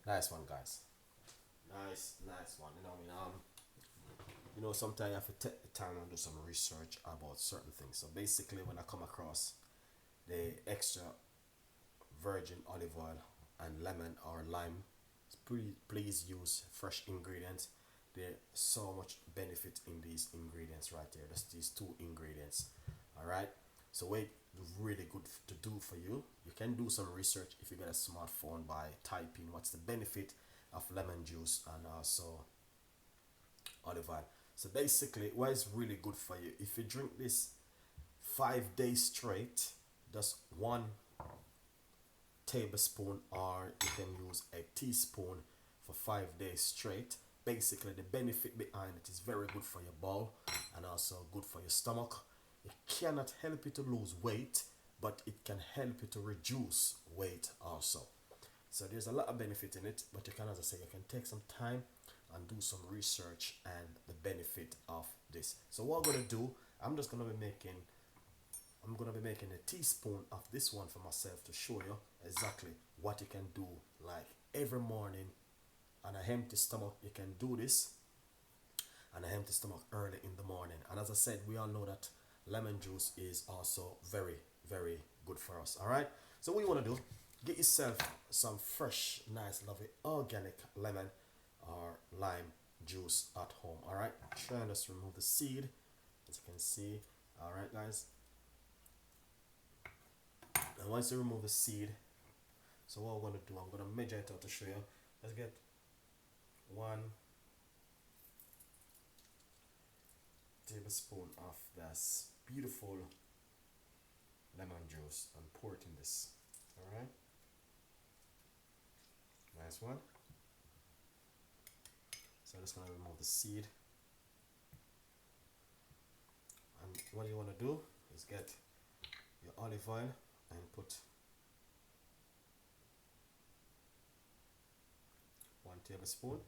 Nice one, guys. Nice one. Sometimes you have to take the time and do some research about certain things. So basically, when I come across the extra virgin olive oil and lemon or lime, please use fresh ingredients. There's so much benefit in these ingredients right there. That's these two ingredients. All right. So wait, really good to do for you. You can do some research if you get a smartphone by typing what's the benefit of lemon juice and also olive oil. So basically, why it's really good for you? If you drink this 5 days straight, just 1 tablespoon, or you can use a teaspoon for 5 days straight. Basically, the benefit behind it is very good for your bowel and also good for your stomach. It cannot help you to lose weight, but it can help you to reduce weight also. So there's a lot of benefit in it, but you can, as I say, you can take some time and do some research and the benefit of this. So what I'm gonna do, I'm just gonna be making I'm gonna be making a teaspoon of this one for myself to show you exactly what you can do. Like every morning on an empty stomach, you can do this on an empty stomach early in the morning. And as I said, we all know that lemon juice is also very, very good for us. All right. So what you want to do? Get yourself some fresh, nice, lovely, organic lemon or lime juice at home. All right. Try and just remove the seed, as you can see. All right, guys. And once you remove the seed, so what I'm going to do, I'm going to measure it out to show you. Let's get 1 tablespoon of this beautiful lemon juice and pour it in this. All right, nice one. So I'm just going to remove the seed. And what you want to do is get your olive oil and put 1 tablespoon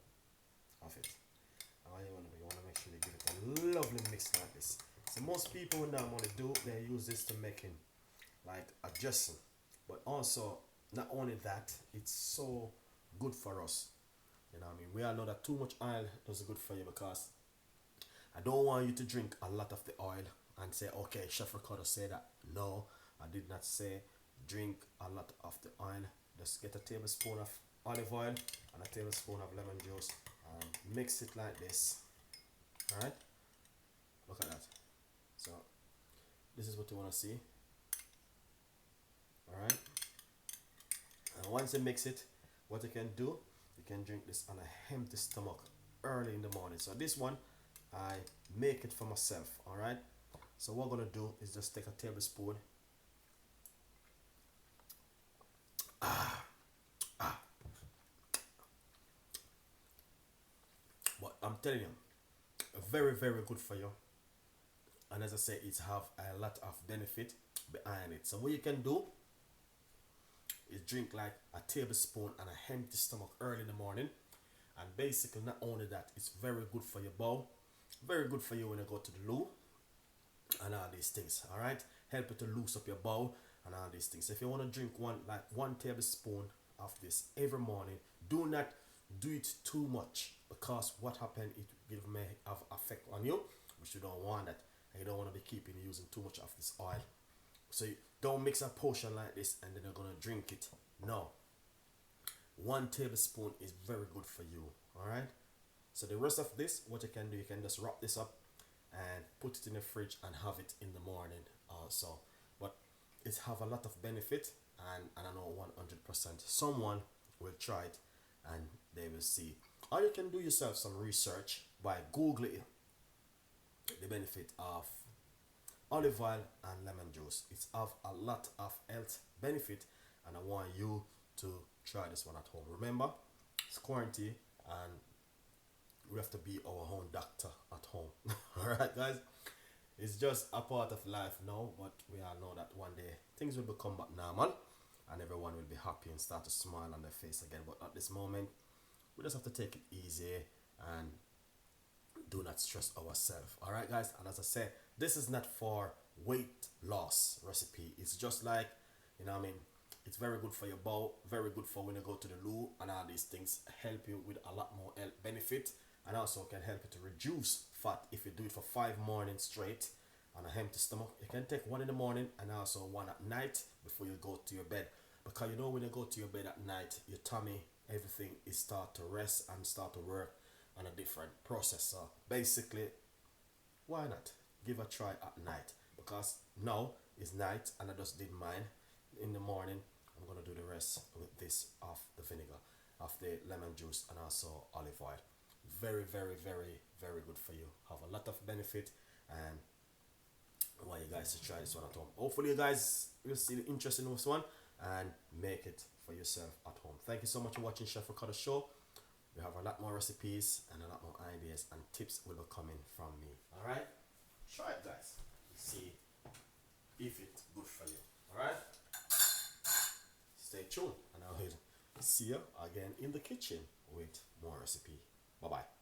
of it. And what you want to make sure you give it a lovely mix like this. So most people when that want to do, they use this to making like a dressing. But also, not only that, it's so good for us. You know what I mean? We all know that too much oil doesn't good for you, because I don't want you to drink a lot of the oil and say, okay, Chef Ricardo said that. No, I did not say drink a lot of the oil. Just get a tablespoon of olive oil and a tablespoon of lemon juice and mix it like this. Alright? Look at that. So, this is what you want to see. Alright? And once you mix it, what you can do, you can drink this on a empty stomach early in the morning. So this one, I make it for myself. Alright? So what I'm going to do is just take a tablespoon. But I'm telling you, very, very good for you. And as I say, it have a lot of benefit behind it. So what you can do is drink like a tablespoon on a empty stomach early in the morning. And basically, not only that, it's very good for your bowel, very good for you when you go to the loo and all these things. All right, help you to loose up your bowel and all these things. If you want to drink 1 tablespoon of this every morning, do not do it too much, because what happens, it may have effect on you, which you don't want that, and you don't want to be keeping using too much of this oil. So you don't mix a potion like this and then you're gonna drink it. No, 1 tablespoon is very good for you. All right. So the rest of this, what you can do, you can just wrap this up and put it in the fridge and have it in the morning also. But it have a lot of benefit, and I don't know 100%. Someone will try it and they will see. Or you can do yourself some research by googling the benefit of olive oil and lemon juice. It's have a lot of health benefit, and I want you to try this one at home. Remember, it's quarantine and we have to be our own doctor at home. Alright, guys, it's just a part of life now, but we all know that one day things will become back normal and everyone will be happy and start to smile on their face again. But at this moment, we just have to take it easy and do not stress ourselves. All right, guys. And as I said, this is not for weight loss recipe. It's just like, you know what I mean, It's very good for your bowel, very good for when you go to the loo, and all these things help you with a lot more health benefit, and also can help you to reduce fat if you do it for 5 mornings straight on a empty stomach. You can take one in the morning and also one at night before you go to your bed, because you know when you go to your bed at night, your tummy, everything is start to rest and start to work on a different process. So basically, why not give a try at night? Because now is night and I just did mine in the morning. I'm gonna do the rest with this of the vinegar, of the lemon juice, and also olive oil. Very, very, very, very good for you. Have a lot of benefit, and I want you guys to try this one at home. Hopefully you guys will see the interest in this one and make it for yourself at home. Thank you so much for watching Chef Ricardo show. We have a lot more recipes and a lot more ideas and tips will be coming from me. Alright? Try it, guys. See if it's good for you. Alright? Stay tuned and I will see you again in the kitchen with more recipe. Bye bye.